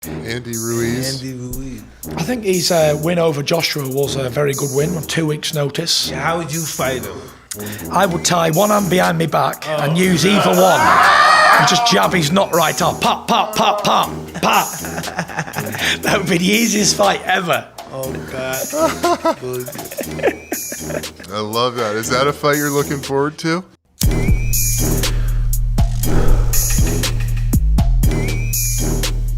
Andy Ruiz. I think his win over Joshua was a very good win on 2 weeks' notice. Yeah, how would you fight him? I would tie one hand behind my back and use either one and just jab his nut right off. Pop, pop, pop, pop, pop. That would be the easiest fight ever. Oh, God. I love that. Is that a fight you're looking forward to?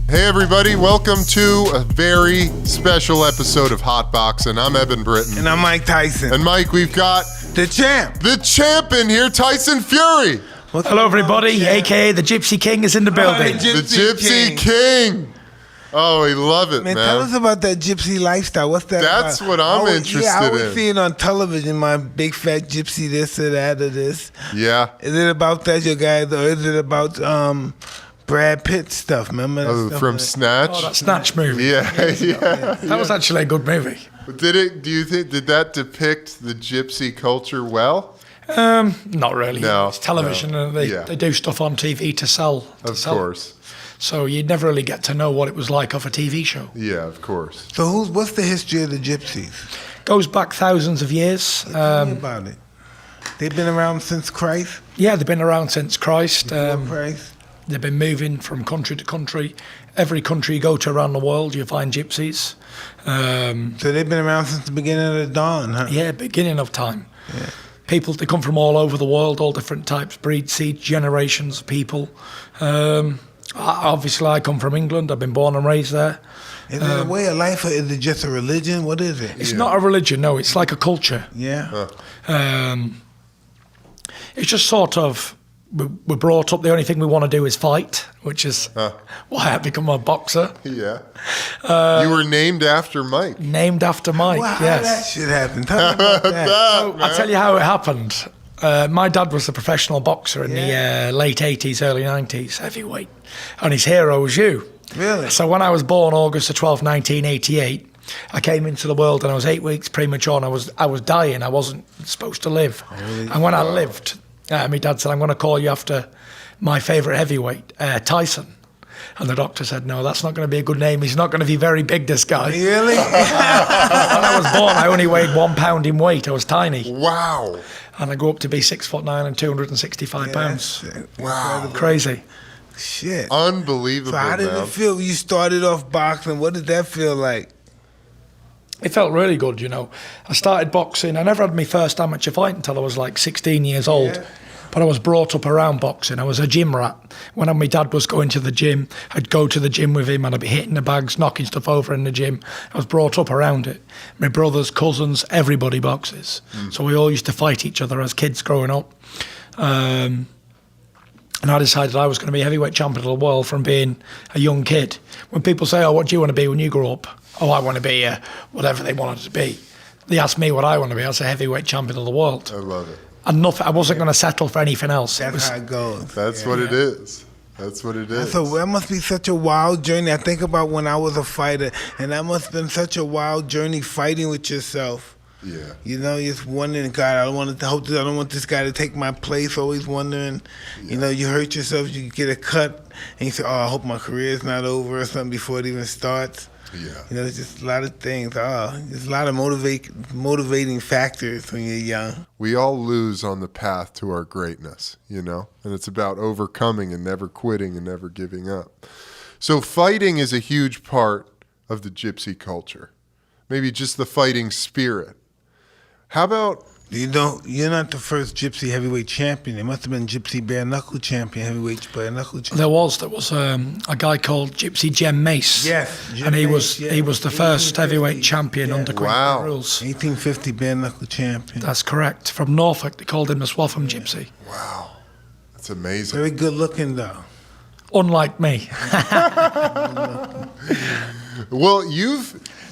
Hey everybody, welcome to a very special episode of Hot Boxing. I'm Eben Britton. And I'm Mike Tyson. And Mike, we've got the champ in here, Tyson Fury. Hello everybody, aka the Gypsy King is in the building. The Gypsy King. Oh, we love it, man. Tell us about that gypsy lifestyle. What's that That's about? what I'm interested in. Yeah, I always see it on television, my big fat gypsy this or that or this. Yeah. Is it about that, you guys, or is it about Brad Pitt stuff? Remember that stuff from Snatch? Oh, that Snatch movie. Yeah. That was actually a good movie. Did that depict the gypsy culture well? Not really. No, it's television, no. and they do stuff on TV to sell. Of course. So you'd never really get to know what it was like off a TV show. Yeah, of course. So what's the history of the gypsies? Goes back thousands of years. Tell me about it. They've been around since Christ? Yeah, they've been around since Christ. Christ. They've been moving from country to country. Every country you go to around the world, you find gypsies. So they've been around since the beginning of the dawn, huh? Yeah, beginning of time. Yeah. People, they come from all over the world, all different types, breed, seed, generations of people. Obviously, I come from England. I've been born and raised there. Is it a way of life or is it just a religion? What is it? It's not a religion, no. It's like a culture. Yeah. It's just sort of, we're brought up, the only thing we want to do is fight, which is why I become a boxer. Yeah. You were named after Mike. Named after Mike, wow, yes. How that shit happened? Tell me about that. I'll tell you how it happened. My dad was a professional boxer in the late 80s, early 90s, heavyweight. And his hero was you. Really? So when I was born August the 12th, 1988, I came into the world and I was 8 weeks premature and I was dying. I wasn't supposed to live. Holy and when I lived, my dad said, I'm going to call you after my favourite heavyweight, Tyson. And the doctor said, no, that's not going to be a good name. He's not going to be very big, this guy. Really? When I was born, I only weighed 1 pound in weight. I was tiny. Wow. And I grew up to be 6'9" and 265 pounds. Wow. Crazy. Shit. Unbelievable, So how did it feel? You started off boxing. What did that feel like? It felt really good, you know. I started boxing. I never had my first amateur fight until I was like 16 years old. Yeah. But I was brought up around boxing. I was a gym rat. When my dad was going to the gym, I'd go to the gym with him and I'd be hitting the bags, knocking stuff over in the gym. I was brought up around it. My brothers, cousins, everybody boxes. So we all used to fight each other as kids growing up. And I decided I was going to be heavyweight champion of the world from being a young kid. When people say, oh, what do you want to be when you grow up? Oh, I want to be whatever they wanted to be. They asked me what I want to be. I said heavyweight champion of the world. I love it. And nothing, I wasn't going to settle for anything else. That's how it goes. That's what it is. That's what it is. So that must be such a wild journey. I think about when I was a fighter, and that must have been such a wild journey fighting with yourself. Yeah. You know, just wondering, God, I don't want this guy to take my place. Always wondering, you know, you hurt yourself, you get a cut, and you say, oh, I hope my career's not over or something before it even starts. Yeah. You know, there's just a lot of things. There's a lot of motivating factors when you're young. We all lose on the path to our greatness, you know? And it's about overcoming and never quitting and never giving up. So fighting is a huge part of the gypsy culture. Maybe just the fighting spirit. How about... You know, you're not the first gypsy heavyweight champion. There must have been gypsy bare knuckle champion, heavyweight bare knuckle champion. There was a guy called Gypsy Jem Mace. Yes, Jem and he Mace, was the first heavyweight champion under Queen Wow. rules. 1850 bare knuckle champion. That's correct. From Norfolk, they called him the Swaffham Gypsy. Wow. That's amazing. Very good looking though. Unlike me. Well,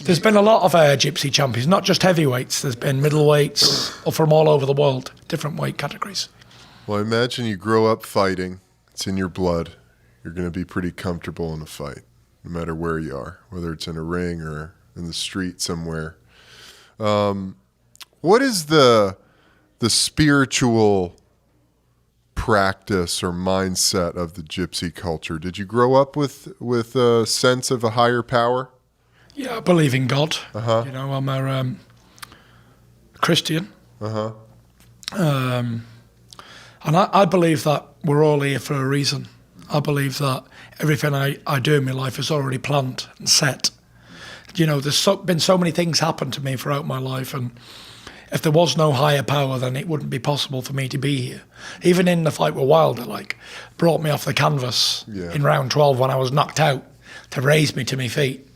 There's been a lot of gypsy champions, not just heavyweights. There's been middleweights from all over the world, different weight categories. Well, I imagine you grow up fighting. It's in your blood. You're going to be pretty comfortable in a fight, no matter where you are, whether it's in a ring or in the street somewhere. What is the spiritual practice or mindset of the gypsy culture? Did you grow up with a sense of a higher power? Yeah, I believe in God. Uh-huh. You know, I'm a Christian. Uh-huh. And I believe that we're all here for a reason. I believe that everything I do in my life is already planned and set. You know, there's been so many things happen to me throughout my life, and if there was no higher power, then it wouldn't be possible for me to be here. Even in the fight with Wilder, like, brought me off the canvas in round 12 when I was knocked out to raise me to my feet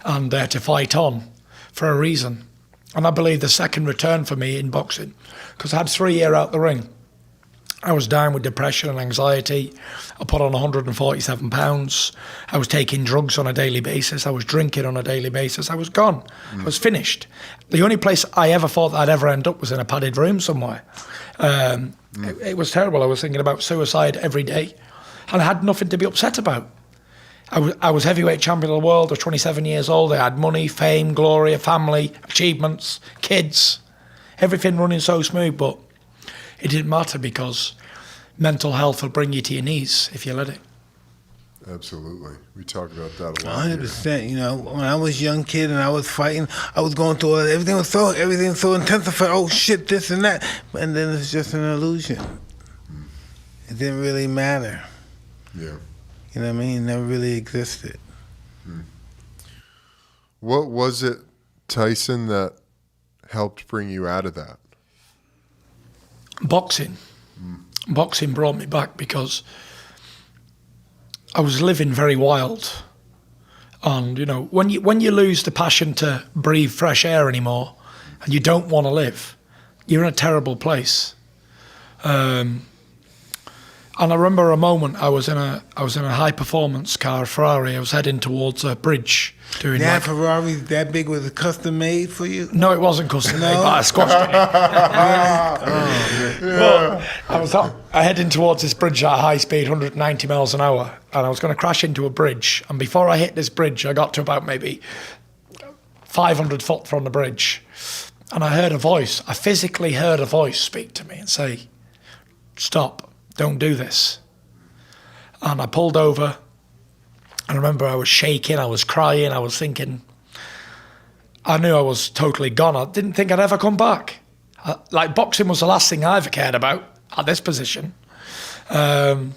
and to fight on for a reason. And I believe the second return for me in boxing, because I had 3 years out the ring. I was down with depression and anxiety. I put on 147 pounds. I was taking drugs on a daily basis. I was drinking on a daily basis. I was gone. I was finished. The only place I ever thought that I'd ever end up was in a padded room somewhere. It was terrible. I was thinking about suicide every day, and I had nothing to be upset about. I was heavyweight champion of the world. I was 27 years old. I had money, fame, glory, a family, achievements, kids, everything running so smooth, but it didn't matter because mental health will bring you to your knees if you let it. Absolutely. We talk about that a lot. 100%. You know, when I was a young kid and I was fighting, I was going through everything was so intensified. Oh shit, this and that, and then it's just an illusion. It didn't really matter. Yeah. You know what I mean? It never really existed. What was it, Tyson, that helped bring you out of that? Boxing. Boxing brought me back because I was living very wild. And, you know, when you lose the passion to breathe fresh air anymore and you don't want to live, you're in a terrible place. And I remember a moment I was in a high performance car, a Ferrari. I was heading towards a bridge doing that Ferrari that big, was it custom made for you? No, it wasn't custom made, but I squashed it. But I heading towards this bridge at high speed, 190 miles an hour, and I was going to crash into a bridge. And before I hit this bridge, I got to about maybe 500 foot from the bridge, and I heard a voice. I physically heard a voice speak to me and say, "Stop. Don't do this." And I pulled over. I remember I was shaking, I was crying, I was thinking, I knew I was totally gone. I didn't think I'd ever come back. Like, boxing was the last thing I ever cared about at this position. And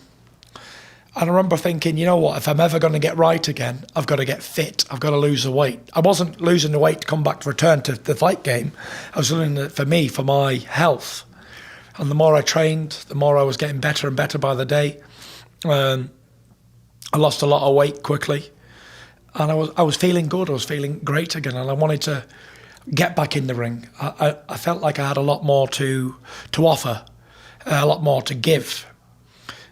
I remember thinking, you know what, if I'm ever going to get right again, I've got to get fit. I've got to lose the weight. I wasn't losing the weight to come back to return to the fight game. I was doing it for me, for my health. And the more I trained, the more I was getting better and better by the day. I lost a lot of weight quickly, and I was feeling good. I was feeling great again, and I wanted to get back in the ring. I felt like I had a lot more to offer, a lot more to give.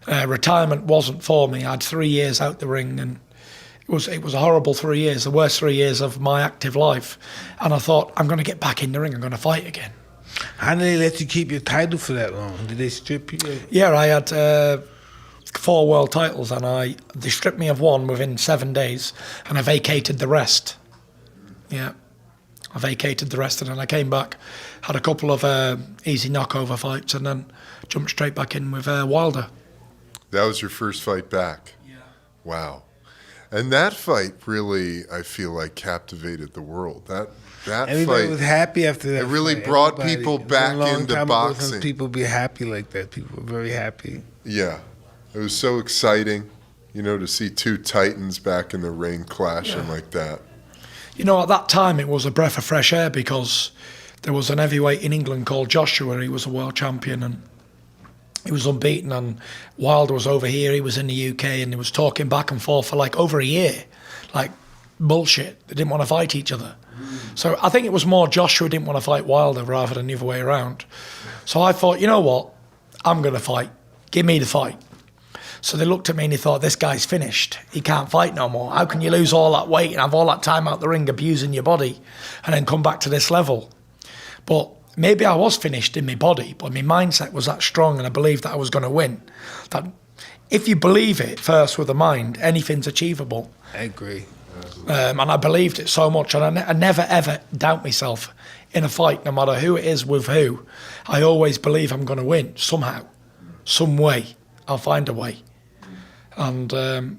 Retirement wasn't for me. I had 3 years out the ring, and it was a horrible 3 years, the worst 3 years of my active life. And I thought, I'm going to get back in the ring. I'm going to fight again. How did they let you keep your title for that long? Did they strip you? Yeah, I had 4 world titles, and they stripped me of one within 7 days, and I vacated the rest. Yeah, I vacated the rest, and then I came back, had a couple of easy knockover fights, and then jumped straight back in with Wilder. That was your first fight back? Yeah. Wow. And that fight really, I feel like, captivated the world. That Everybody fight was happy after that. It really fight. brought people back into boxing. Some people be happy like that. People were very happy. Yeah. It was so exciting, you know, to see two titans back in the ring clashing like that. You know, at that time it was a breath of fresh air because there was an heavyweight in England called Joshua. He was a world champion and he was unbeaten, and Wilder was over here, he was in the UK, and he was talking back and forth for like over a year. Like, bullshit. They didn't want to fight each other. So I think it was more Joshua didn't want to fight Wilder rather than the other way around. So I thought, you know what? I'm going to fight. Give me the fight. So they looked at me and they thought, this guy's finished. He can't fight no more. How can you lose all that weight and have all that time out the ring abusing your body and then come back to this level? But maybe I was finished in my body, but my mindset was that strong, and I believed that I was going to win. That if you believe it first with the mind, anything's achievable. I agree. And I believed it so much, and I never ever doubt myself in a fight, no matter who it is with who. I always believe I'm going to win somehow. some way. I'll find a way. And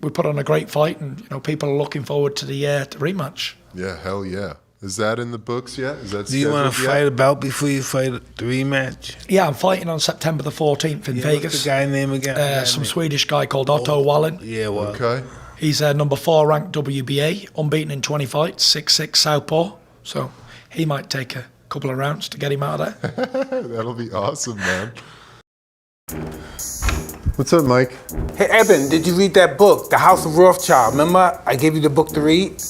we put on a great fight, and people are looking forward to the rematch. Yeah, hell yeah. Is that in the books yet? Is that Do you want to scheduled fight yet? a bout before you fight the rematch? Yeah, I'm fighting on September the 14th in Yeah, Vegas. what's the guy name again? Some Swedish guy called Otto Wallin. Yeah, well. Okay. He's number 4 ranked WBA, unbeaten in 20 fights, 6'6" southpaw. So he might take a couple of rounds to get him out of there. That'll be awesome, man. What's up, Mike? Hey, Eben, did you read that book, The House of Rothschild? Remember I gave you the book to read?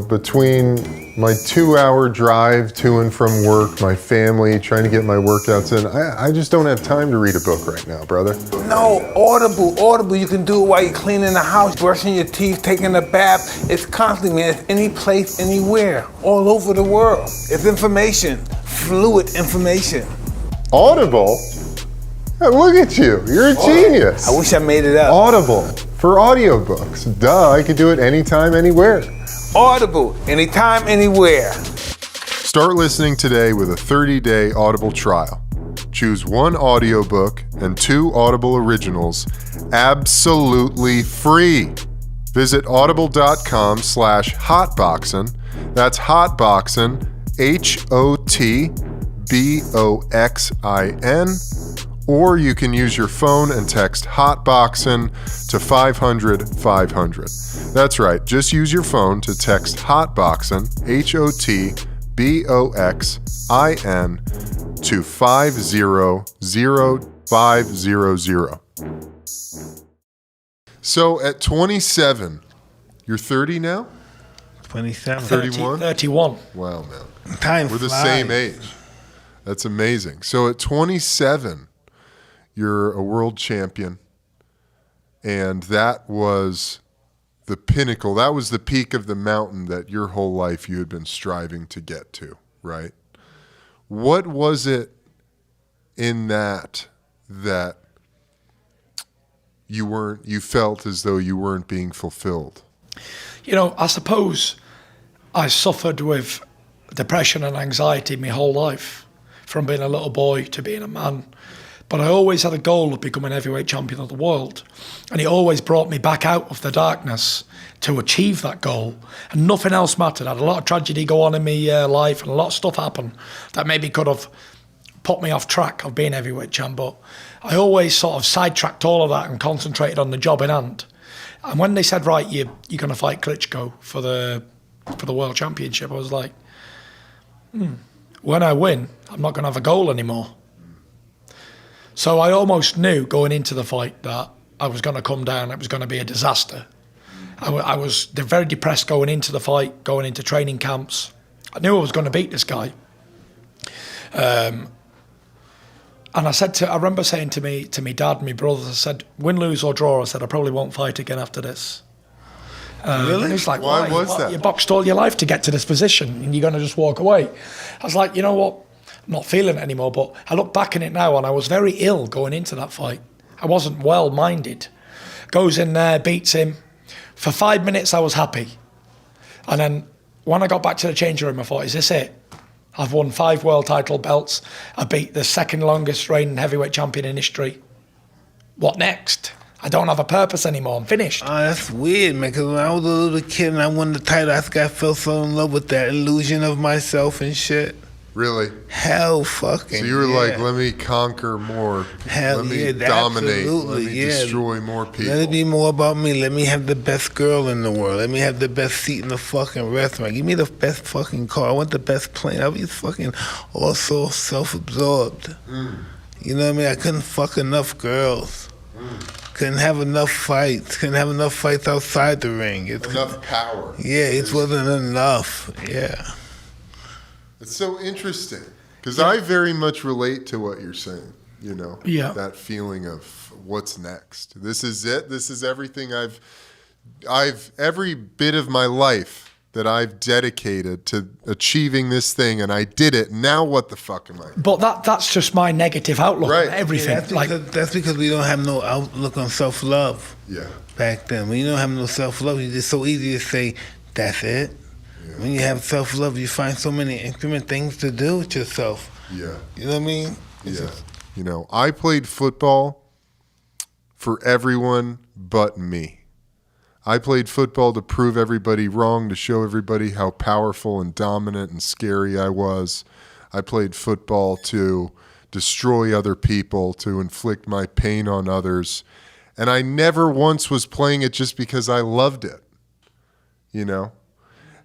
Between my 2-hour drive to and from work, my family, trying to get my workouts in, I just don't have time to read a book right now, brother. No, Audible. You can do it while you're cleaning the house, brushing your teeth, taking a bath. It's constantly, man. It's any place, anywhere, all over the world. It's information, fluid information. Audible? Hey, look at you. You're a genius. I wish I made it up. Audible for audiobooks. Duh, I could do it anytime, anywhere. Audible, anytime, anywhere. Start listening today with a 30-day Audible trial. Choose 1 audiobook and 2 Audible originals absolutely free. Visit audible.com/hotboxin. That's hotboxin, HOTBOXIN. Or you can use your phone and text HOTBOXIN to 500-500. That's right, just use your phone to text HOTBOXIN, HOTBOXIN, to 500-500. So at 27, you're 30 now? 27. 31? 31. Wow, man. Time We're the flies. same age. That's amazing. So at 27, you're a world champion, and that was the pinnacle. That was the peak of the mountain that your whole life you had been striving to get to, right? What was it in that you felt as though you weren't being fulfilled? I suppose I suffered with depression and anxiety my whole life, from being a little boy to being a man. But I always had a goal of becoming heavyweight champion of the world. And it always brought me back out of the darkness to achieve that goal. And nothing else mattered. I had a lot of tragedy go on in my life, and a lot of stuff happened that maybe could have put me off track of being heavyweight champ. But I always sort of sidetracked all of that and concentrated on the job in hand. And when they said, right, you're going to fight Klitschko for the world championship, I was like, when I win, I'm not going to have a goal anymore. So I almost knew going into the fight that I was going to come down, it was going to be a disaster. I was very depressed going into the fight, going into training camps. I knew I was going to beat this guy. And I remember saying to my dad and my brothers, I said, win, lose or draw, I said, I probably won't fight again after this. Really? And he's like, Why was that? You boxed all your life to get to this position and you're going to just walk away. I was like, you know what? I'm not feeling it anymore, but I look back in it now and I was very ill going into that fight. I wasn't well-minded. Goes in there, beats him. For 5 minutes, I was happy. And then when I got back to the changing room, I thought, is this it? I've won 5 world title belts. I beat the second longest reigning heavyweight champion in history. What next? I don't have a purpose anymore. I'm finished. Oh, that's weird, man, because when I was a little kid and I won the title, I think I fell so in love with that illusion of myself and shit. Really? Hell fucking So you were yeah. like, let me conquer more. Hell let me yeah, dominate. absolutely, Let me yeah. destroy more people. Let it be more about me. Let me have the best girl in the world. Let me have the best seat in the fucking restaurant. Give me the best fucking car. I want the best plane. I was fucking all so self-absorbed. You know what I mean? I couldn't fuck enough girls. Couldn't have enough fights. Couldn't have enough fights outside the ring. Enough power. Yeah, it wasn't enough. Yeah. It's so interesting because I very much relate to what you're saying. Yeah. That feeling of what's next. This is it. This is everything I've every bit of my life that I've dedicated to achieving this thing, and I did it. Now what the fuck am I? But that's just my negative outlook Right. on everything. Yeah, that's because we don't have no outlook on self-love. Yeah. Back then, when you don't have no self-love, it's so easy to say, that's it. Yeah. When you have self-love, you find so many intimate things to do with yourself. Yeah. You know what I mean? Yeah. I played football for everyone but me. I played football to prove everybody wrong, to show everybody how powerful and dominant and scary I was. I played football to destroy other people, to inflict my pain on others. And I never once was playing it just because I loved it, you know?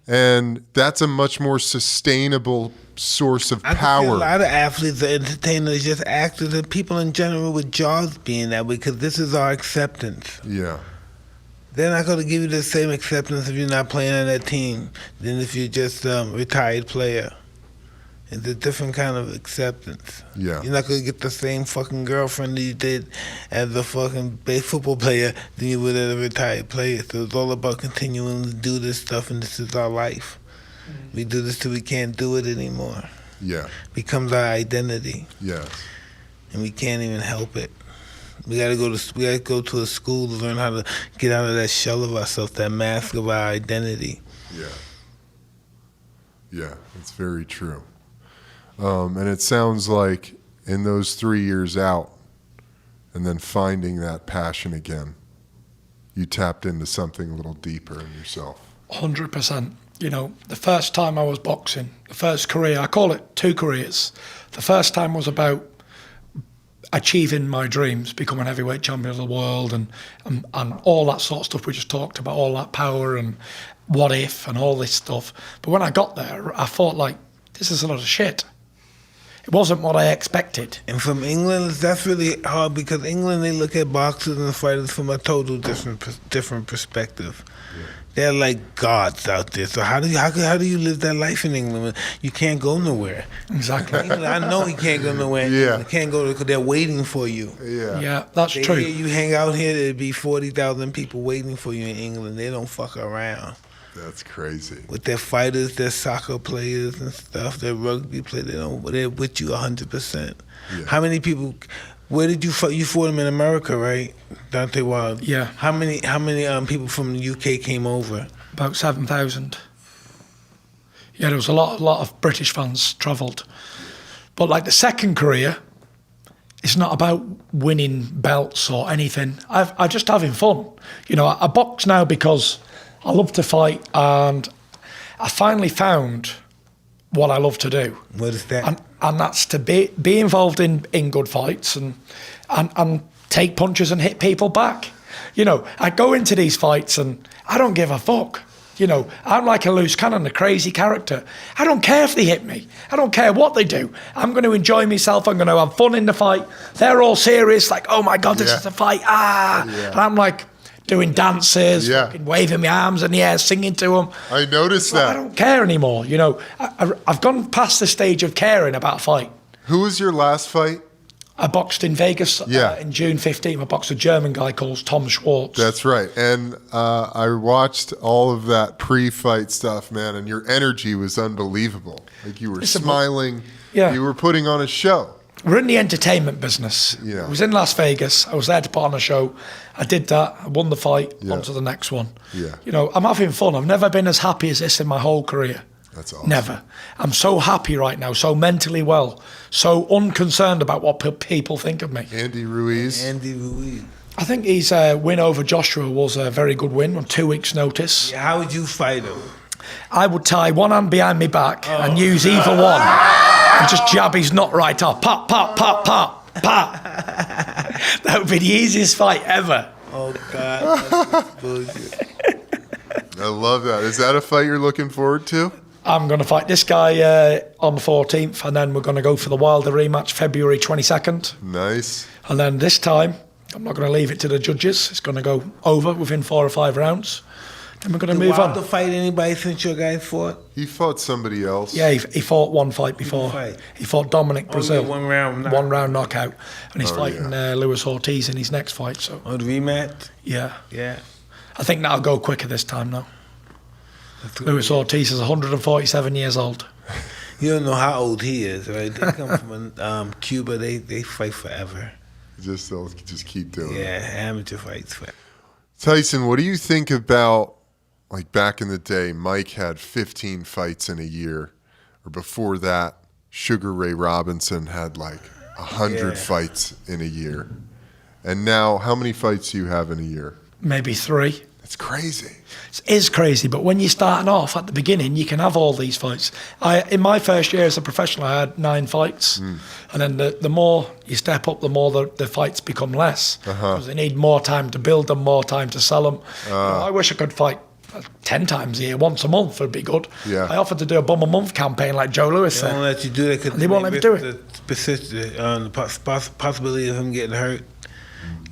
And that's a much more sustainable source of I power. think a lot of athletes are entertainers, just actors, and people in general with jobs being that way, because this is our acceptance. Yeah. They're not going to give you the same acceptance if you're not playing on that team than if you're just a retired player. It's a different kind of acceptance. Yeah. You're not going to get the same fucking girlfriend that you did as a fucking football player than you would as a retired player. So it's all about continuing to do this stuff, and this is our life. We do this till we can't do it anymore. Yeah. Becomes our identity. Yes. And we can't even help it. We gotta go to a school to learn how to get out of that shell of ourselves, that mask of our identity. Yeah. Yeah, it's very true. And it sounds like in those 3 years out and then finding that passion again, you tapped into something a little deeper in yourself. 100%. You know, the first time I was boxing, the first career, I call it 2 careers. The first time was about achieving my dreams, becoming heavyweight champion of the world and all that sort of stuff we just talked about, all that power and what if and all this stuff. But when I got there, I thought, like, this is a lot of shit. It wasn't what I expected. And from England, that's really hard, because England, they look at boxers and fighters from a total different perspective. Yeah. They're like gods out there. So how do you live that life in England? You can't go nowhere. Exactly. I know he can't go nowhere. Yeah. You can't go because they're waiting for you. Yeah. Yeah, that's true. You hang out here, there'd be 40,000 people waiting for you in England. They don't fuck around. That's crazy. With their fighters, their soccer players and stuff, their rugby players, they're with you 100%. Yeah. How many people? Where did you fight? You fought them in America, right, Dante Wild? Yeah. How many people from the UK came over? About 7,000. Yeah, there was a lot of British fans travelled. But like the second career, it's not about winning belts or anything. I'm just having fun. You know, I box now because I love to fight, and I finally found what I love to do. What is that? And that's to be involved in good fights and take punches and hit people back. You know, I go into these fights and I don't give a fuck. You know, I'm like a loose cannon, a crazy character. I don't care if they hit me. I don't care what they do. I'm going to enjoy myself. I'm going to have fun in the fight. They're all serious, like, oh my God, this is a fight. Yeah. And I'm like doing dances, fucking waving my arms in the air, singing to them. I noticed that. I don't care anymore. You know, I've gone past the stage of caring about a fight. Who was your last fight? I boxed in Vegas in June 15. I boxed a German guy called Tom Schwartz. That's right. And I watched all of that pre-fight stuff, man, and your energy was unbelievable. Like, you were smiling. Yeah. You were putting on a show. We're in the entertainment business. Yeah. I was in Las Vegas. I was there to put on a show. I did that. I won the fight. Yeah. On to the next one. Yeah. You know, I'm having fun. I've never been as happy as this in my whole career. That's awesome. Never. I'm so happy right now, so mentally well, so unconcerned about what people think of me. Andy Ruiz. I think his win over Joshua was a very good win on 2 weeks' notice. Yeah, how would you fight him? I would tie one hand behind my back and use either one and just jab his nut right off. Pop, pop, pop, pop, pop. That would be the easiest fight ever. Oh, God. That's bullshit. I love that. Is that a fight you're looking forward to? I'm going to fight this guy on the 14th, and then we're going to go for the Wilder rematch February 22nd. Nice. And then this time, I'm not going to leave it to the judges. It's going to go over within 4 or 5 rounds. Then we're going to move on. Did Wilder fight anybody since your guy fought? He fought somebody else. Yeah, he fought one fight before. He fought Dominic Brazil. Yeah, one round knockout. And he's fighting Luis Ortiz in his next fight. So. Oh, the rematch? Yeah. Yeah. I think that'll go quicker this time now. Luis Ortiz is 147 years old. You don't know how old he is, right? They come from Cuba. They fight forever. They'll just keep doing it. Yeah, amateur fights forever. Tyson, what do you think about, like, back in the day, Mike had 15 fights in a year, or before that, Sugar Ray Robinson had like 100 fights in a year. And now, how many fights do you have in a year? Maybe 3. It's crazy. It is crazy, but when you're starting off at the beginning, you can have all these fights. In my first year as a professional, I had 9 fights. And then the more you step up, the more the fights become less. Because they need more time to build them, more time to sell them. I wish I could fight 10 times a year, once a month would be good. Yeah. I offered to do a bum a month campaign like Joe Lewis They said. won't let you do that because They won't let me do it. The possibility of him getting hurt.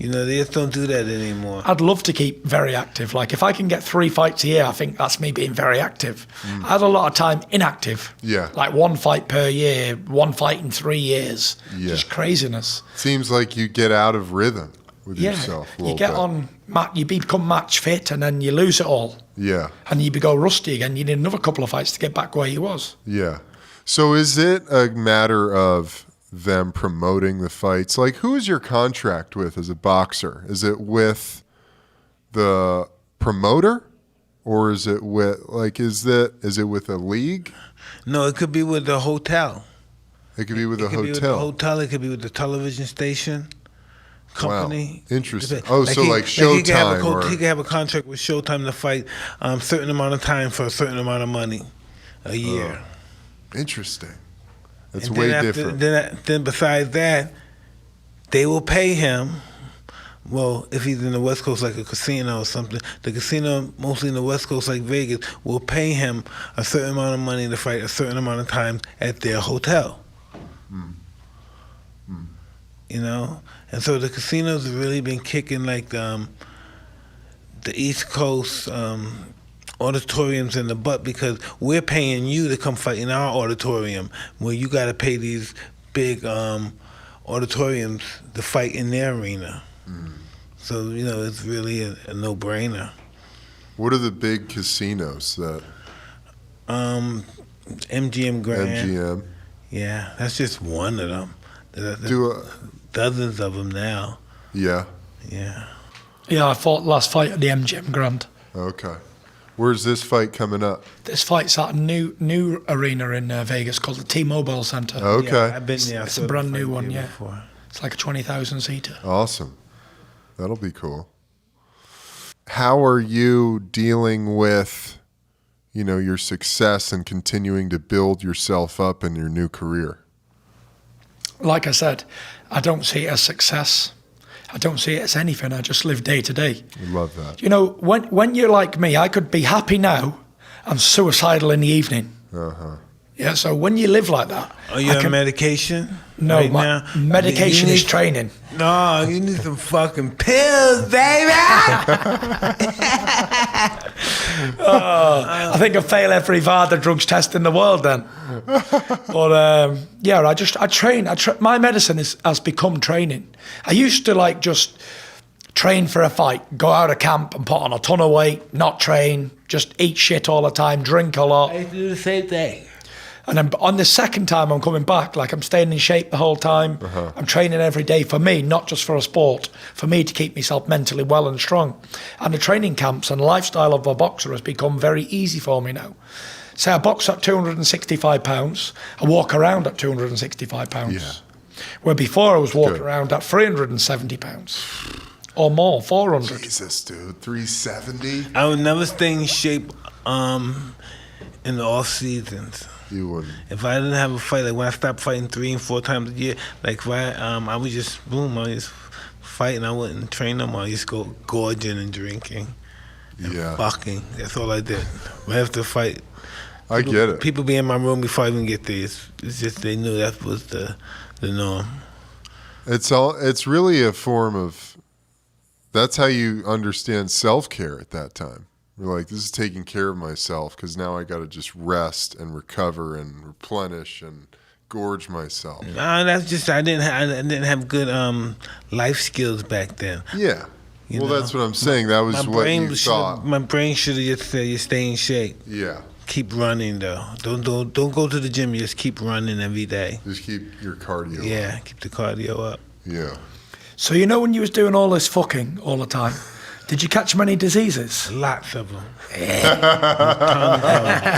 You know, they just don't do that anymore. I'd love to keep very active. Like if I can get 3 fights a year, I think that's me being very active. I had a lot of time inactive. Yeah. Like 1 fight per year, 1 fight in 3 years. Yeah. Just craziness. Seems like you get out of rhythm with yourself a little you get bit. on, you become match fit and then you lose it all. Yeah. And you go rusty again. You need another couple of fights to get back where you was. Yeah. So is it a matter of them promoting the fights? Like, who is your contract with as a boxer? Is it with the promoter, or is it with is it with a league? No, it could be with the hotel. It could be with a It could be with the hotel. hotel. It could be with the television station company. Wow. Interesting. Oh, so like he could Showtime or he could have a contract with Showtime to fight a certain amount of time for a certain amount of money a year. interesting. That's And way then different. Then besides that, they will pay him. Well, if he's in the West Coast, like a casino or something, the casino, mostly in the West Coast, like Vegas, will pay him a certain amount of money to fight a certain amount of time at their hotel. You know? And so the casinos have really been kicking like the East Coast auditoriums in the butt because we're paying you to come fight in our auditorium where you got to pay these big auditoriums to fight in their arena. So, you know, it's really a no-brainer. What are the big casinos that MGM Grand. MGM? Yeah, that's just one of them. There's Do dozens of them now. yeah. Yeah. Yeah, I fought last fight at the MGM Grand. Okay. Where's this fight coming up? This fight's at a new arena in Vegas called the T-Mobile Center. Okay. Yeah, I've been there. It's a brand new one, yeah. Before. It's like a 20,000 seater. Awesome. That'll be cool. How are you dealing with, your success and continuing to build yourself up in your new career? Like I said, I don't see it as success. I don't see it as anything. I just live day to day. I love that. When you're like me, I could be happy now and suicidal in the evening. Uh-huh. Yeah, so when you live like that... Are you on medication? No, right my now? medication You is need- training. No, you need some fucking pills, baby! I think I fail every VADA drugs test in the world then. But yeah, I train. My medicine has become training. I used to just train for a fight, go out of camp and put on a ton of weight, not train, just eat shit all the time, drink a lot. I do the same thing. And then on the second time I'm coming back, I'm staying in shape the whole time. I'm training every day for me, not just for a sport, for me to keep myself mentally well and strong. And the training camps and lifestyle of a boxer has become very easy for me now. Say I box at 265 pounds, I walk around at 265 pounds. Yeah. Where before I was walking Good. around at 370 pounds or more, 400. Jesus, dude. 370? I would never stay in shape in the off seasons. You wouldn't. If I didn't have a fight, like when I stopped fighting 3 and 4 times a year, like if I would just I just fight and I wouldn't train no more. I just go gorging and drinking and Yeah. fucking. That's all I did. Right after the fight. I get it. People be in my room before I even get there. It's just they knew that was the norm. It's really a form of, that's how you understand self-care at that time. You're like, this is taking care of myself because now I got to just rest and recover and replenish and gorge myself. That's just I didn't have good life skills back then. Yeah. You Well, know? that's what I'm saying. That was what you thought. My brain should have just said, "You stay in shape. Yeah. Keep running though. Don't go to the gym. You just keep running every day. Just keep your cardio. Yeah, keep the cardio up." Yeah. So when you was doing all this fucking all the time, Did you catch many diseases? Lots of them.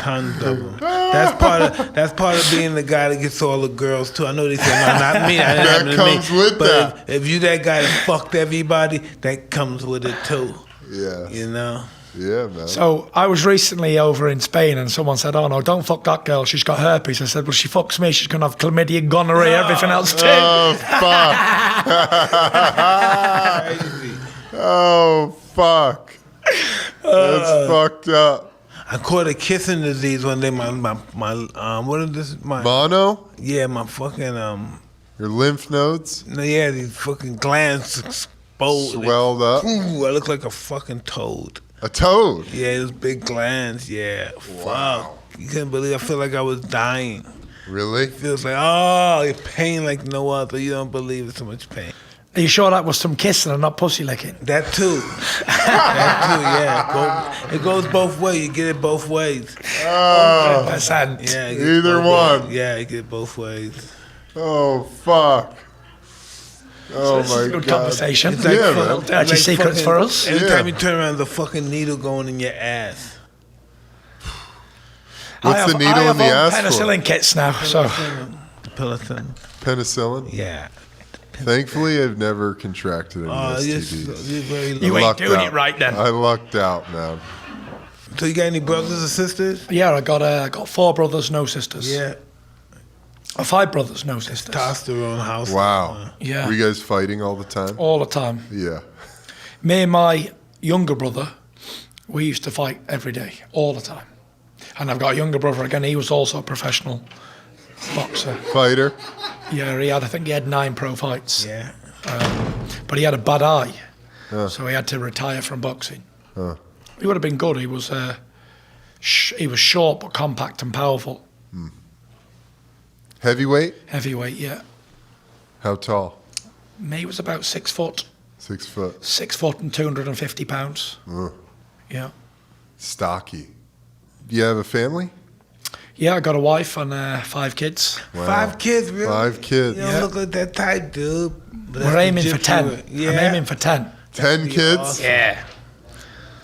Tons of them. That's part of being the guy that gets all the girls too. I know they say no, not me. That comes with but that. if you that guy that fucked everybody, that comes with it too. Yeah. You know. Yeah, man. So I was recently over in Spain and someone said, oh no, don't fuck that girl, she's got herpes. I said, well, she fucks me, she's going to have chlamydia, gonorrhea, everything else too. Oh, fuck. Crazy. Oh, fuck. That's fucked up. I caught a kissing disease one day. My what is this? My Mono? yeah, my fucking Your lymph nodes yeah, these fucking glands exposed. swelled up. Ooh, I look like a fucking toad. A toad. Yeah, those big glands. Yeah, Wow. fuck. You couldn't believe. I feel like I was dying. Really? Feels like your pain like no other. You don't believe it's so much pain. Are you sure that was some kissing and not pussy licking? That too. That too. Yeah, it goes both ways. You get it both ways. Oh, 100%. Yeah, you get it Either both one. ways. Yeah, you get it both ways. oh, fuck. Oh, This is a my good God. conversation. It's like Yeah, fucking- man. Little dirty secrets fucking- for us. Every Yeah. time you turn around, there's a fucking needle going in your ass. What's the needle I in have the all ass penicillin kits now, so Penicillin. for? Penicillin? Yeah. Thankfully, I've never contracted any You're STDs. very You low. ain't Lucked doing out. it right then. I lucked out, man. So you got any brothers or sisters? yeah, I got 4 brothers, no sisters. Yeah. 5 brothers, no sisters. Testosterone house. Wow. Yeah. Were you guys fighting all the time? All the time. Yeah. Me and my younger brother, we used to fight every day, all the time. And I've got a younger brother again, he was also a professional boxer. Fighter? Yeah, I think he had 9 pro fights. Yeah. But he had a bad eye, Huh. so he had to retire from boxing. Huh. He would have been good. He was short but compact and powerful. Heavyweight? Heavyweight, yeah. How tall? Me was about 6 foot. 6 foot. 6 foot and 250 pounds. Yeah. Stocky. Do you have a family? Yeah, I got a wife and 5 kids. Wow. 5 kids, really? 5 kids. You don't look like that type, dude. But We're that's aiming the for gypsy 10. way. Yeah. I'm aiming for 10. 10 be kids? awesome. Yeah.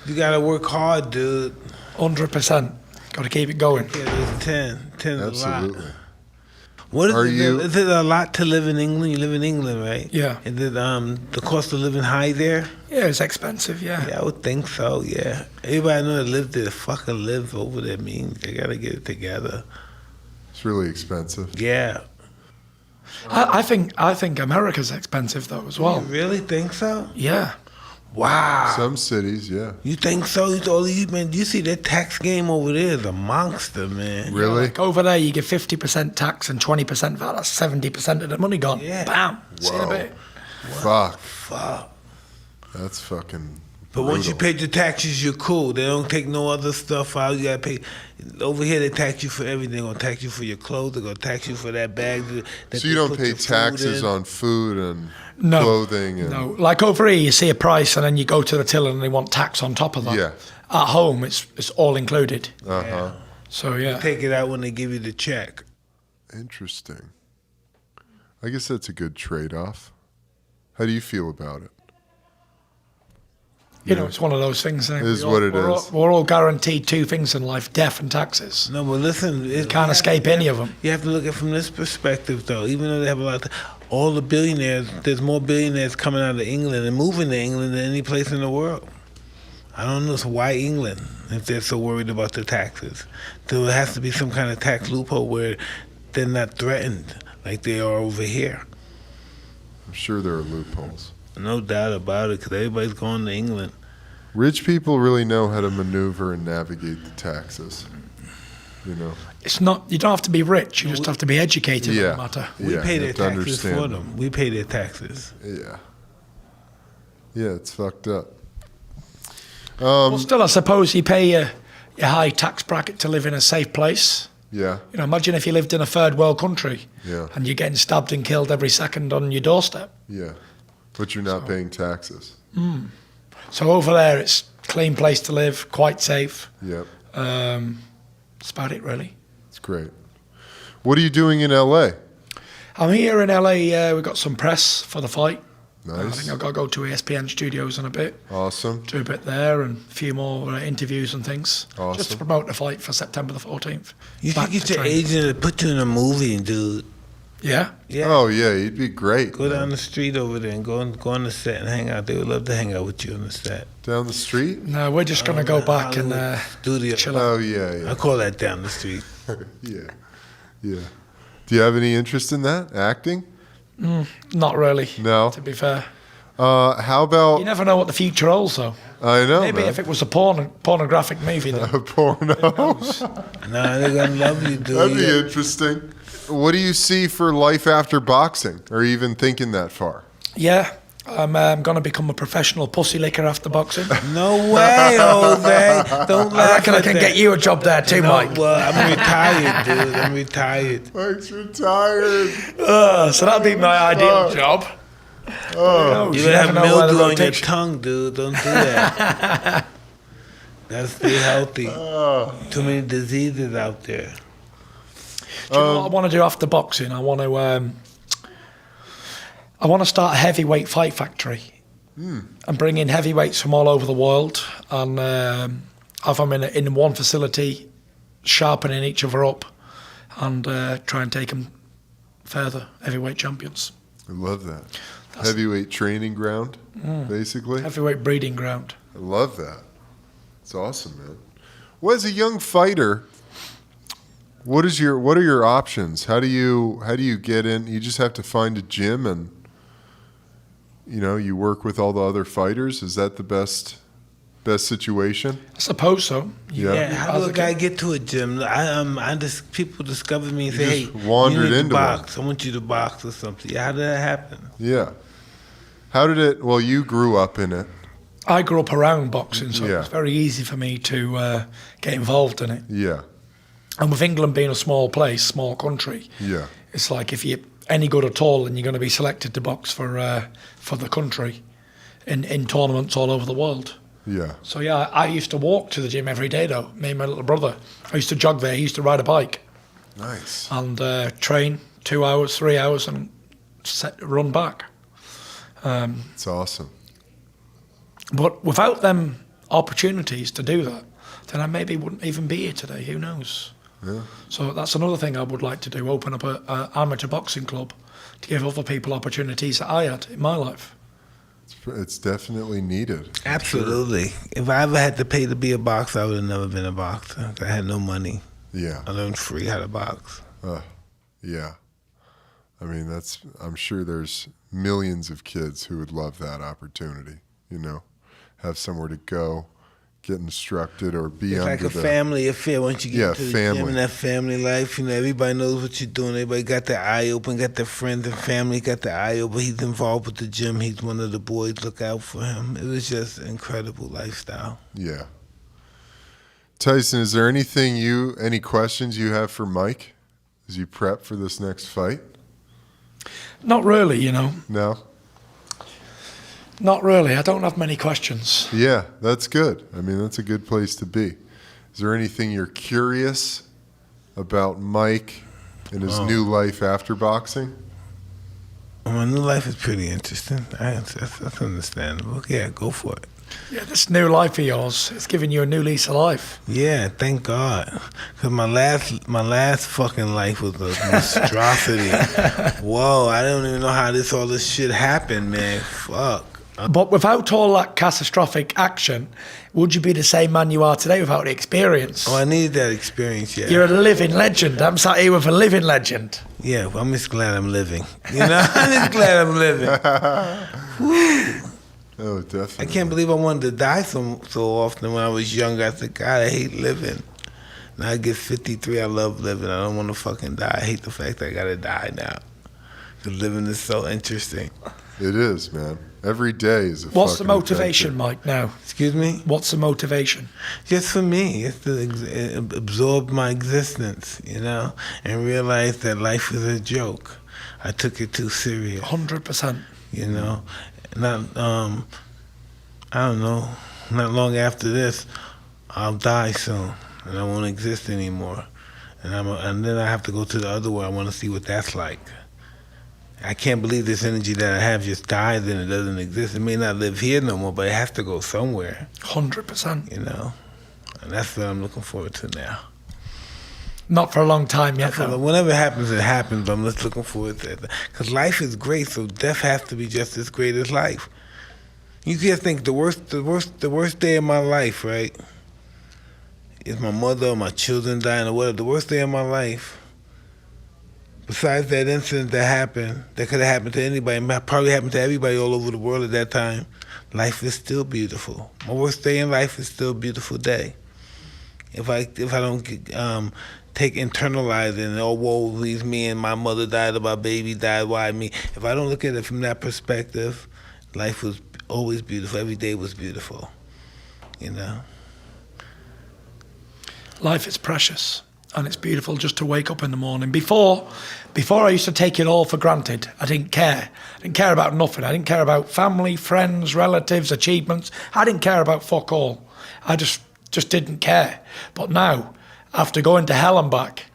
You gotta work hard, dude. 100%. Got to keep it going. Yeah, there's 10. 10 is a lot. Absolutely. What is Are it? you- Is it a lot to live in England? You live in England, right? Yeah. Is it the cost of living high there? Yeah, it's expensive, yeah. Yeah, I would think so. Yeah. Everybody I know that lives there fucking lives over there. Means they gotta get it together. It's really expensive. Yeah. I think America's expensive though as well. You really think so? Yeah. Wow. Some cities, yeah. You think so? Man, you see that tax game over there is a monster, man. Really? Like over there, you get 50% tax and 20% VAT. That's 70% of the money gone. Yeah. Bam. See in a Whoa. bit. Fuck. Fuck. That's fucking. But once you brutal. pay your taxes, you're cool. They don't take no other stuff out. You gotta pay. Over here, they tax you for everything. They're gonna tax you for your clothes. They're gonna tax you for that bag. That So you they don't put pay your food taxes in. on food and No. clothing and No. Like over here, you see a price and then you go to the till and they want tax on top of that. Yeah. At home, it's all included. uh-huh. So yeah. Take it out when they give you the check. Interesting. I guess that's a good trade-off. How do you feel about it? You know, it's one of those things. It is what it is. We're all guaranteed 2 things in life: death and taxes. No, but listen, You can't escape any of them. You have to look at it from this perspective, though. Even though they have a lot of, all the billionaires, there's more billionaires coming out of England and moving to England than any place in the world. I don't know, so why England if they're so worried about the taxes? There has to be some kind of tax loophole where they're not threatened like they are over here. I'm sure there are loopholes. No doubt about it, because everybody's going to England. Rich people really know how to maneuver and navigate the taxes. You know? It's not. You don't have to be rich. You just have to be educated Yeah. on the matter. We Yeah, pay you their have to taxes understand for them. We pay their taxes. Yeah. Yeah, it's fucked up. Well, still, I suppose you pay your high tax bracket to live in a safe place. Yeah. You know, imagine if you lived in a third world country Yeah. and you're getting stabbed and killed every second on your doorstep. Yeah. But you're not paying taxes. So over there, it's a clean place to live, quite safe. Yep. That's about it, really. It's great. What are you doing in LA? I'm here in LA. We've got some press for the fight. I Nice. think I've got to go to ESPN studios in a bit. Awesome. Do a bit there and a few more interviews and things. Just to Awesome. promote the fight for September the 14th. You Back should get to your training. agent to put you in a movie, dude. Yeah? Yeah. Oh yeah, you'd be great. Go down the street over there and go on the set and hang out. They would love to hang out with you on the set. Down the street. No, we're just going to go back and Studio. chill out. Oh yeah, I call that down the street. yeah, yeah. Do you have any interest in that acting? Not really, No. to be fair. How You about? never know what the future holds, though. I know. Maybe man. if it was a pornographic movie, then. Porno. Nah, they're gonna love you, dude. That'd be interesting. What do you see for life after boxing? Or even thinking that far? Yeah, I'm going to become a professional pussy licker after boxing. No way, Jose. Don't I laugh reckon I at can that. get you a job there too, No, Mike. well, I'm retired, dude. I'm retired. Mike's retired. So that'd be my ideal job. Oh, You You gotta never have know where the mildew road on your takes you. tongue, dude. Don't do that. Gotta stay healthy. Too many diseases out there. Do you know what I want to do after boxing? I want to start a heavyweight fight factory and bring in heavyweights from all over the world and have them in one facility, sharpening each other up and try and take them further, heavyweight champions. I love that. Heavyweight training ground, basically. Heavyweight breeding ground. I love that. It's awesome, man. Well, as a young fighter, what are your options? How do you get in? You just have to find a gym and you work with all the other fighters. Is that the best situation? I suppose so. Yeah. Yeah, how do a guy get to a gym? People discover me and say, just "Hey, wandered you need into to box. I want you to box or something." Yeah, how did that happen? Yeah. How did it? Well, you grew up in it. I grew up around boxing, so Yeah. it's very easy for me to get involved in it. Yeah. And with England being a small place, small country, Yeah. it's like if you're any good at all, then you're going to be selected to box for the country in tournaments all over the world. Yeah. So yeah, I used to walk to the gym every day though. Me and my little brother. I used to jog there. He used to ride a bike Nice. and train 2 hours, 3 hours, and run back. It's awesome. But without them opportunities to do that, then I maybe wouldn't even be here today. Who knows? Yeah. So that's another thing I would like to do, open up a amateur boxing club to give other people opportunities that I had in my life. It's definitely needed. Absolutely. If I ever had to pay to be a boxer, I would have never been a boxer. I had no money. Yeah. I learned free how to box. Yeah. I mean, I'm sure there's millions of kids who would love that opportunity, have somewhere to go, get instructed or be It's under like a the... family affair once you get Yeah, to the family. gym and that family life. Everybody knows what you're doing. Everybody got their eye open, got their friends and family, got their eye open. He's involved with the gym. He's one of the boys. Look out for him. It was just an incredible lifestyle. Yeah. Tyson, is there any questions you have for Mike as you prep for this next fight? Not really, No? Not really. I don't have many questions. Yeah, that's good. I mean, that's a good place to be. Is there anything you're curious about Mike and his new life after boxing? My new life is pretty interesting. That's understandable. Yeah, go for it. Yeah, this new life of yours, it's giving you a new lease of life. Yeah, thank God. Because my last fucking life was a monstrosity. Whoa, I don't even know how all this shit happened, man. Fuck. But without all that catastrophic action, would you be the same man you are today without the experience? Oh, I needed that experience, yeah. You're a living legend. I'm sat here with a living legend. Yeah, well, I'm just glad I'm living. I'm just glad I'm living. Oh, definitely. I can't believe I wanted to die so often when I was younger. I said, God, I hate living. Now I get 53, I love living. I don't want to fucking die. I hate the fact that I got to die now. Because living is so interesting. It is, man. Every day is a What's the fucking motivation, adventure. Mike, now? Excuse me? What's the motivation? Just for me, it's to absorb my existence, and realize that life is a joke. I took it too serious, 100%. Not, I don't know, not long after this, I'll die soon, and I won't exist anymore. And then I have to go to the other world. I want to see what that's like. I can't believe this energy that I have just died and it doesn't exist. It may not live here no more, but it has to go somewhere. 100%. You know, and that's what I'm looking forward to now. Not for a long time yet, though. Whenever it happens, it happens. But I'm just looking forward to it because life is great, so death has to be just as great as life. You can't think the worst day of my life, right? Is my mother or my children dying or whatever. The worst day of my life, besides that incident that happened, that could have happened to anybody, probably happened to everybody all over the world at that time. Life is still beautiful. My worst day in life is still a beautiful day. If I don't internalize it and oh woe leaves me and my mother died or my baby died, why me? If I don't look at it from that perspective, life was always beautiful. Every day was beautiful. You know. Life is precious, and it's beautiful just to wake up in the morning. Before I used to take it all for granted. I didn't care. I didn't care about nothing. I didn't care about family, friends, relatives, achievements. I didn't care about fuck all. I just didn't care. But now, after going to hell and back,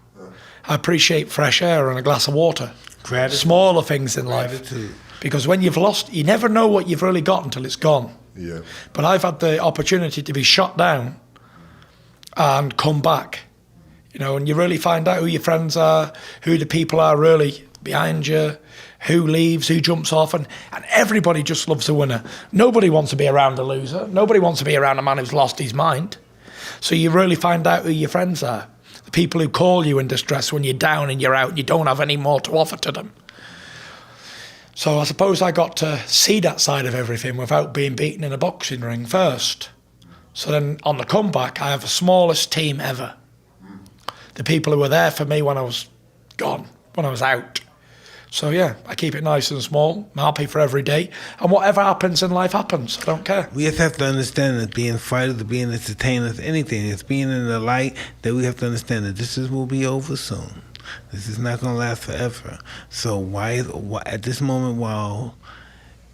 I appreciate fresh air and a glass of water. Gratitude. Smaller things in life. Gratitude. Because when you've lost, you never know what you've really got until it's gone. Yeah. But I've had the opportunity to be shot down and come back, you know, and you really find out who your friends are, who the people are really behind you, who leaves, who jumps off, and everybody just loves a winner. Nobody wants to be around a loser. Nobody wants to be around a man who's lost his mind. So you really find out who your friends are, the people who call you in distress when you're down and you're out and you don't have any more to offer to them. So I suppose I got to see that side of everything without being beaten in a boxing ring first. So then on the comeback, I have the smallest team ever. The people who were there for me when I was gone, when I was out. So yeah, I keep it nice and small. I'm happy for every day. And whatever happens in life happens. I don't care. We just have to understand that being fighters, being entertainers, anything, it's being in the light, that we have to understand that this will be over soon. This is not going to last forever. So why at this moment, while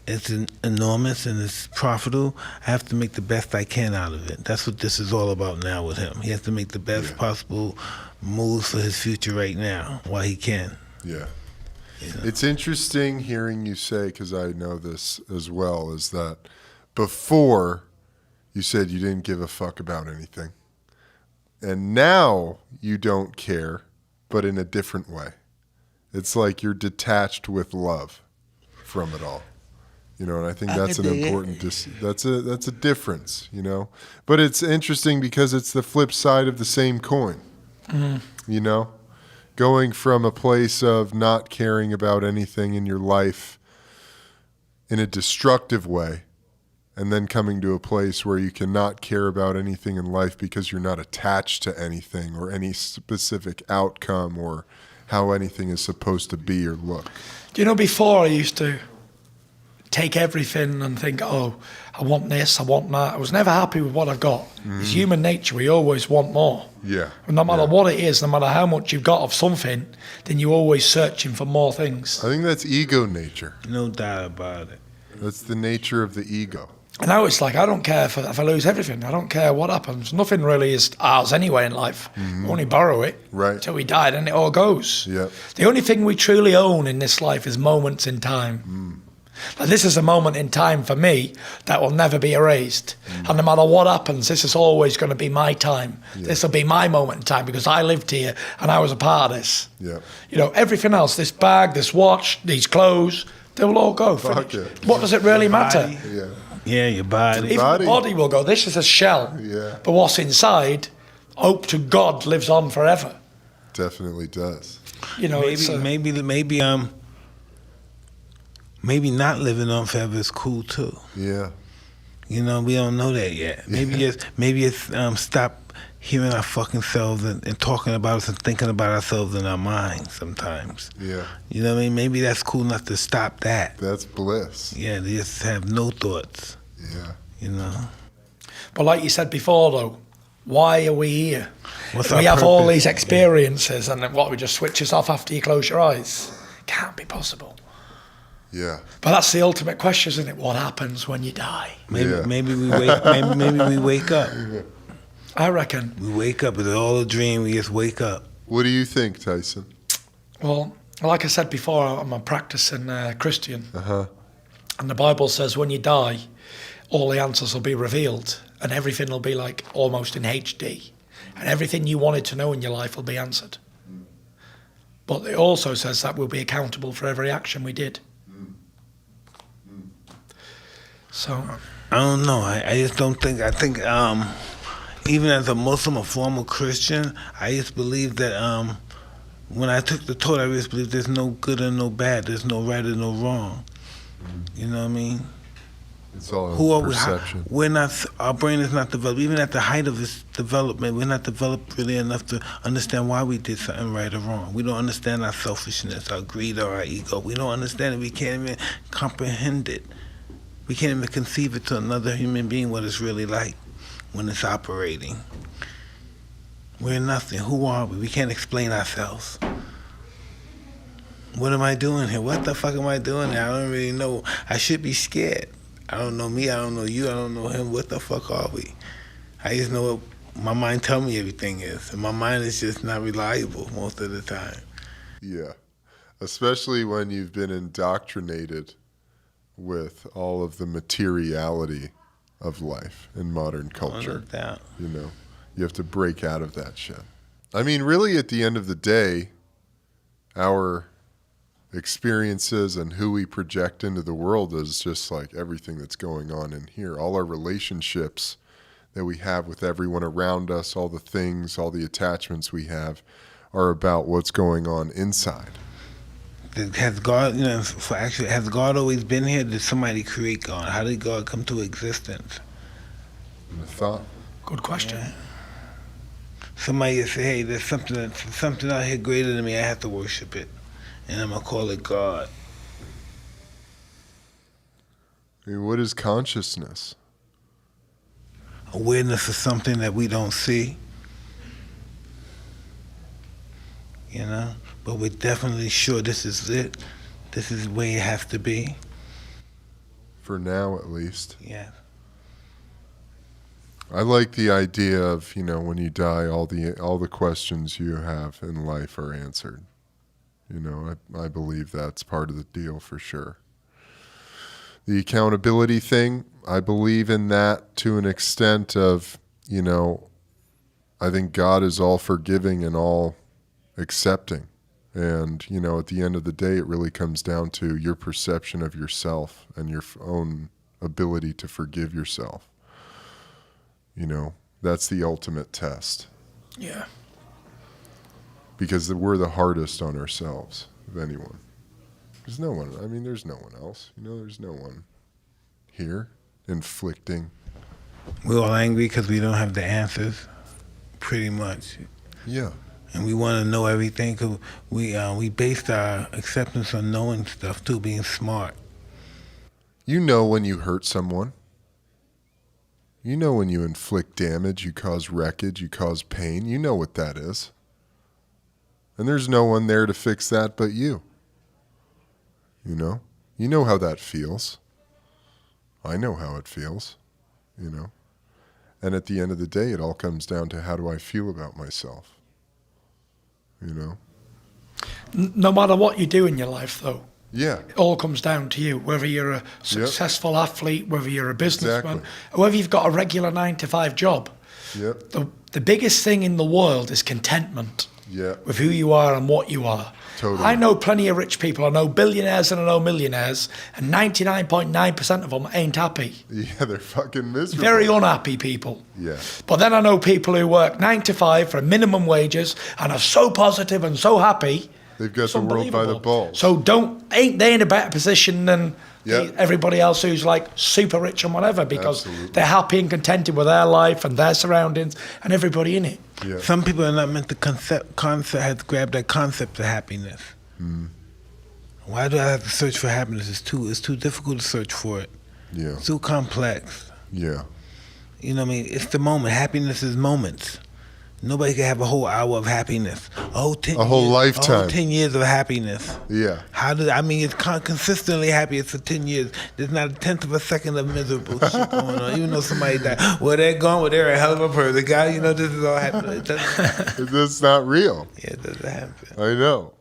it's enormous and it's profitable, I have to make the best I can out of it. That's what this is all about now with him. He has to make the best possible moves for his future right now while he can. Yeah. You know? It's interesting hearing you say, because I know this as well, is that before you said you didn't give a fuck about anything. And now you don't care, but in a different way. It's like you're detached with love from it all. You know, and I think that's an important, that's a difference, you know. But it's interesting because it's the flip side of the same coin, you know. Going from a place of not caring about anything in your life in a destructive way, and then coming to a place where you cannot care about anything in life because you're not attached to anything or any specific outcome or how anything is supposed to be or look. You know, before I used to take everything and think, oh, I want this, I want that. I was never happy with what I got. It's human nature. We always want more. Yeah. And no matter what it is, no matter how much you've got of something, then you're always searching for more things. I think that's ego nature. No doubt about it. That's the nature of the ego. And now it's like, I don't care if I lose everything. I don't care what happens. Nothing really is ours anyway in life. We only borrow it until we die, and it all goes. Yeah. The only thing we truly own in this life is moments in time. Like, this is a moment in time for me that will never be erased. And no matter what happens, this is always going to be my time. This will be my moment in time because I lived here and I was a part of this. Yeah. You know, everything else, this bag, this watch, these clothes, they will all go. Fuck it. What does it really matter? Yeah. Yeah, your body. Even the body will go. This is a shell. Yeah. But what's inside, hope to God, lives on forever. Definitely does. You know, maybe not living on forever is cool too. Yeah. You know, we don't know that yet. Maybe it's stop hearing our fucking selves and talking about us and thinking about ourselves in our minds sometimes. Yeah. You know what I mean? Maybe that's cool enough to stop that. That's bliss. Yeah, they just have no thoughts. Yeah. You know. But like you said before, though, why are we here? What's We our have all purpose? these experiences, and then what, we just switch us off after you close your eyes? Can't be possible. Yeah. But that's the ultimate question, isn't it? What happens when you die? Maybe we wake. maybe we wake up. I reckon. We wake up. It's all a dream. We just wake up. What do you think, Tyson? Well, Like I said before, I'm a practicing Christian. Uh-huh. And the Bible says when you die, all the answers will be revealed and everything will be like almost in HD. And everything you wanted to know in your life will be answered. But it also says that we'll be accountable for every action we did. So I don't know. I just don't think. I think even as a Muslim, a former Christian, I just believe that when I took the Torah, I just believe there's no good and no bad. There's no right and no wrong. You know what I mean? It's all Who are perception. We're not. Our brain is not developed. Even at the height of its development, we're not developed really enough to understand why we did something right or wrong. We don't understand our selfishness, our greed, or our ego. We don't understand it. We can't even comprehend it. We can't even conceive it to another human being what it's really like when it's operating. We're nothing. Who are we? We can't explain ourselves. What am I doing here? What the fuck am I doing here? I don't really know. I should be scared. I don't know me. I don't know you. I don't know him. What the fuck are we? I just know what my mind tells me everything is. And my mind is just not reliable most of the time. Yeah. Especially when you've been indoctrinated with all of the materiality of life in modern culture. No doubt. You know, you have to break out of that shit. I mean, really, at the end of the day, our experiences and who we project into the world is just like everything that's going on in here. All our relationships that we have with everyone around us, all the things, all the attachments we have are about what's going on inside. Has God, has God always been here? Did somebody create God? How did God come to existence? The thought. good question. Yeah. Somebody say, hey, there's something out here greater than me. I have to worship it. And I'm going to call it God. I mean, what is consciousness? Awareness of something that we don't see. You know? But we're definitely sure this is it. This is the way it has to be. For now, at least. Yeah. I like the idea of, when you die, all the questions you have in life are answered. I believe that's part of the deal for sure. The accountability thing, I believe in that to an extent of, I think God is all forgiving and all accepting. And, at the end of the day, it really comes down to your perception of yourself and your own ability to forgive yourself. That's the ultimate test. Yeah. Because we're the hardest on ourselves of anyone. There's no one else. There's no one here inflicting. We're all angry because we don't have the answers, pretty much. Yeah. And we want to know everything because we based our acceptance on knowing stuff too, being smart. When you hurt someone. When you inflict damage, you cause wreckage, you cause pain. You know what that is. And there's no one there to fix that but you. You know how that feels. I know how it feels, And at the end of the day, it all comes down to how do I feel about myself, No matter what you do in your life, though, Yeah. it all comes down to you. Whether you're a successful athlete, whether you're a businessman, Exactly. or whether you've got a regular 9-to-5 job. Yep. The biggest thing in the world is contentment Yeah. with who you are and what you are. Totally. I know plenty of rich people. I know billionaires and I know millionaires, and 99.9% of them ain't happy. Yeah, they're fucking miserable. Very unhappy people. Yeah. But then I know people who work 9-to-5 for minimum wages and are so positive and so happy. They've got It's the world by the unbelievable. balls. So ain't they in a better position than Yeah. everybody else who's like super rich and whatever, because Absolutely. they're happy and contented with their life and their surroundings and everybody in it. Yeah. Some people are not meant to have grabbed that concept of happiness. Why do I have to search for happiness? It's too difficult to search for it. Yeah. It's too complex. Yeah. You know what I mean? It's the moment. Happiness is moments. Nobody can have a whole hour of happiness. A whole lifetime. A whole 10 years of happiness. Yeah. It's consistently happy for 10 years. There's not a tenth of a second of miserable shit going on. Even though somebody died. Well, they're gone. Well, they're a hell of a person. The guy, this is all happening. It doesn't happen. That's not real. Yeah, it doesn't happen. I know.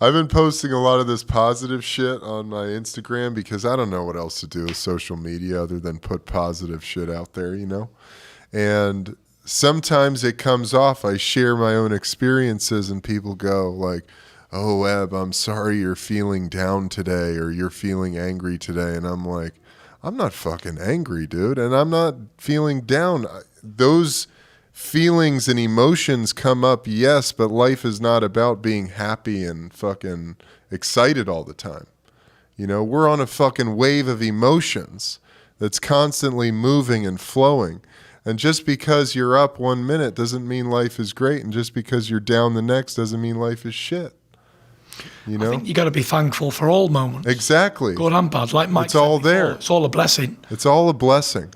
I've been posting a lot of this positive shit on my Instagram because I don't know what else to do with social media other than put positive shit out there, you know? And sometimes it comes off. I share my own experiences and people go like, oh, Eb, I'm sorry you're feeling down today or you're feeling angry today. And I'm like, I'm not fucking angry, dude. And I'm not feeling down. Those feelings and emotions come up, yes, but life is not about being happy and fucking excited all the time. You know, we're on a fucking wave of emotions that's constantly moving and flowing. And just because you're up 1 minute doesn't mean life is great. And just because you're down the next doesn't mean life is shit. You know? I think you got to be thankful for all moments. Exactly. Good and bad. Like Mike it's all said before, there. It's all a blessing. It's all a blessing.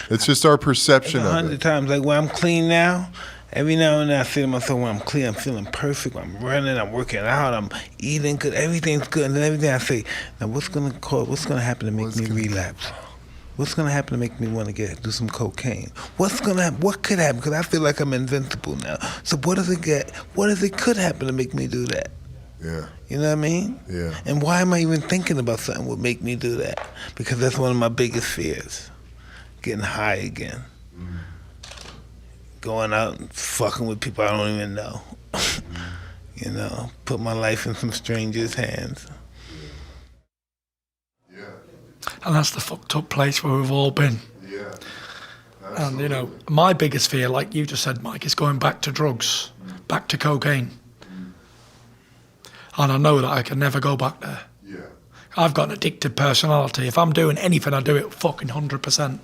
It's just our perception of 100 it. times. Like when I'm clean now, every now and then I say to myself, when I'm clean, I'm feeling perfect. I'm running, I'm working out, I'm eating good, everything's good. And then everything I say, now what's gonna happen to make me relapse? What's gonna happen to make me want to do some cocaine? What could happen? Because I feel like I'm invincible now. So what could happen to make me do that? Yeah. You know what I mean? Yeah. And why am I even thinking about something would make me do that? Because that's one of my biggest fears. Getting high again. Going out and fucking with people I don't even know. You know, put my life in some strangers' hands. Yeah. And that's the fucked up place where we've all been. Yeah. And, you know, my biggest fear, like you just said, Mike, is going back to drugs, back to cocaine. And I know that I can never go back there. Yeah. I've got an addicted personality. If I'm doing anything, I do it fucking 100%.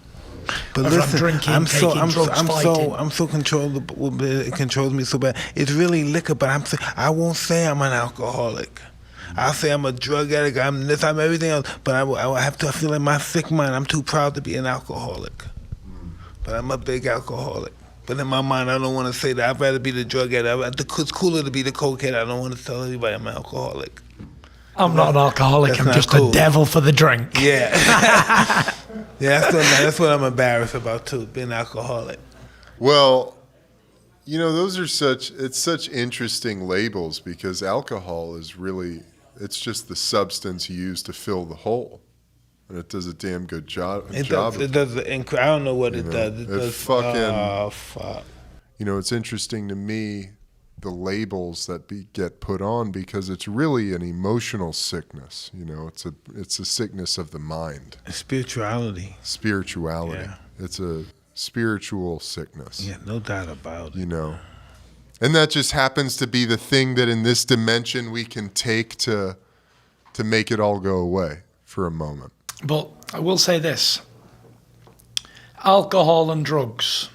But Whether listen, I'm drinking, I'm taking drugs, fighting. so controllable. It controls me so bad. It's really liquor, but I won't say I'm an alcoholic. I'll say I'm a drug addict. I'm this. I'm everything else. But I feel like my sick mind. I'm too proud to be an alcoholic. But I'm a big alcoholic. But in my mind, I don't want to say that. I'd rather be the drug addict. It's cooler to be the cokehead. I don't want to tell anybody I'm an alcoholic. I'm not an alcoholic. That's I'm not just cool. a devil for the drink. Yeah. Yeah, that's what I'm embarrassed about too, being alcoholic. Well, you know, it's such interesting labels because alcohol is really, it's just the substance used to fill the hole. And it does a damn good job. It does. I don't know what it does. It does. Fucking, oh, fuck. You know, it's interesting to me, the labels that get put on because it's really an emotional sickness. You know, it's a sickness of the mind. Spirituality. Yeah. It's a spiritual sickness. Yeah, no doubt about it. You know, and that just happens to be the thing that in this dimension we can take to make it all go away for a moment. But I will say this: alcohol and drugs.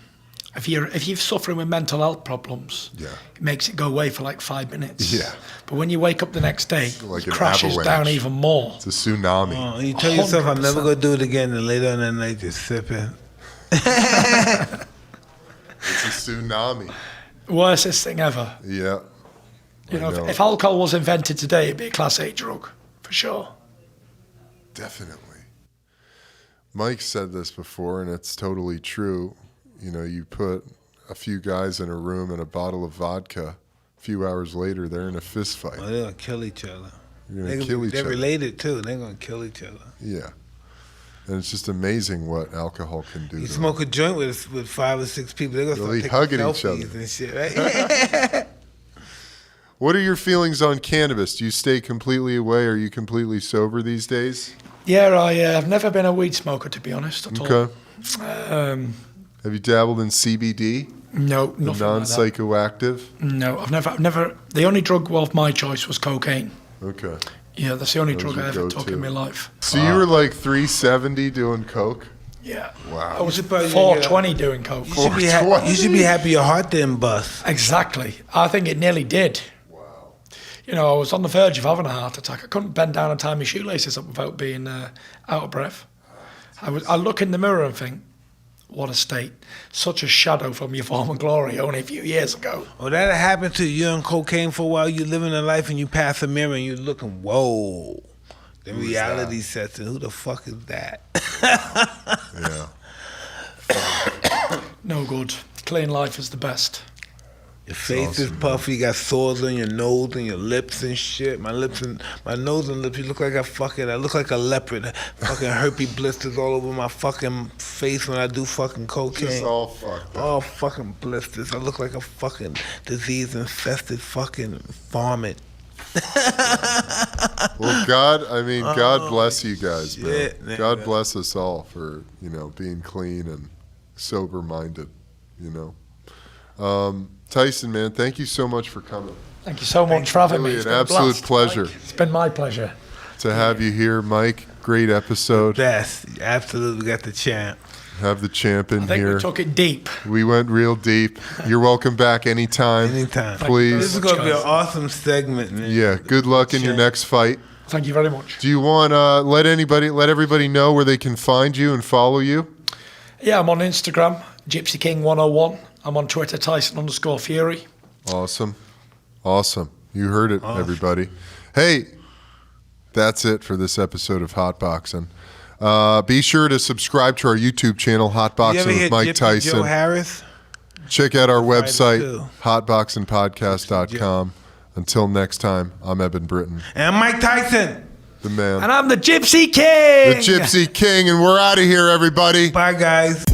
If you're suffering with mental health problems, Yeah. it makes it go away for like 5 minutes. Yeah. But when you wake up the next day, Like it an crashes avalanche. down even more. It's a tsunami. Oh, you tell yourself, I'm never 100%. going to do it again, and later on that night, just sipping. It's a tsunami. Worstest thing ever. Yeah. You know, I know. if alcohol was invented today, it'd be a Class A drug, for sure. Definitely. Mike said this before, and it's totally true. You know, you put a few guys in a room and a bottle of vodka. A few hours later, they're in a fist fight. Oh, they're going to kill each other. You're going to kill each They're other. related, too. They're going to kill each other. Yeah. And it's just amazing what alcohol can do. You to smoke a joint with 5 or 6 people, they're going They'll to be start taking hugging each selfies other. and shit, right? What are your feelings on cannabis? Do you stay completely away? Are you completely sober these days? Yeah, I've never been a weed smoker, to be honest, at all. Okay. Um, Have you dabbled in CBD? no, The nothing like that. non-psychoactive? No, I've never. The only drug of my choice was cocaine. Okay. Yeah, that's the only That was drug I your ever took go-to. in my life. So you were like 370 doing coke? Yeah. Wow. I was Surprised you 420 doing coke. You should be happy your heart didn't bust. Exactly. I think it nearly did. Wow. You know, I was on the verge of having a heart attack. I couldn't bend down and tie my shoelaces up without being out of breath. I look in the mirror and think, what a state. Such a shadow from your former glory only a few years ago. Oh, that happened to you on cocaine for a while. You living a life and you pass a mirror and you're looking, whoa. The Who is reality that? sets in. Who the fuck is that? Yeah. No good. Clean life is the best. Your face is awesome, puffy. You got sores on your nose and your lips and shit. My lips and my nose and lips. You look like I look like a leopard. Fucking herpes blisters all over my fucking face when I do fucking cocaine. Just all fucked up. All fucking blisters. I look like a fucking disease-infested fucking varmint. Well, God bless you guys, shit, man. nigga. God bless us all for, being clean and sober-minded, Tyson, man, thank you so much for coming. Thank you so much for having me. Really It's an been a absolute blast, pleasure. Mike. It's been my pleasure. To have you here, Mike. Great episode. Best. Absolutely got the champ. Have the champ in I think here. we took it deep. We went real deep. You're welcome back anytime. Anytime. Please. This is going to be an awesome segment, man. Yeah, good luck in your next fight. Thank you very much. Do you want to let everybody know where they can find you and follow you? Yeah, I'm on Instagram, Gypsy King 101. I'm on Twitter, Tyson_Fury. Awesome. You heard it, everybody. Hey, that's it for this episode of Hotboxing. Be sure to subscribe to our YouTube channel, Hotboxing with Mike Tyson. Joe Harris? Check out our Friday website, too. hotboxingpodcast.com. Until next time, I'm Eben Britton, And Mike Tyson. the man, And I'm the Gypsy King! the Gypsy King, and we're out of here, everybody. Bye, guys.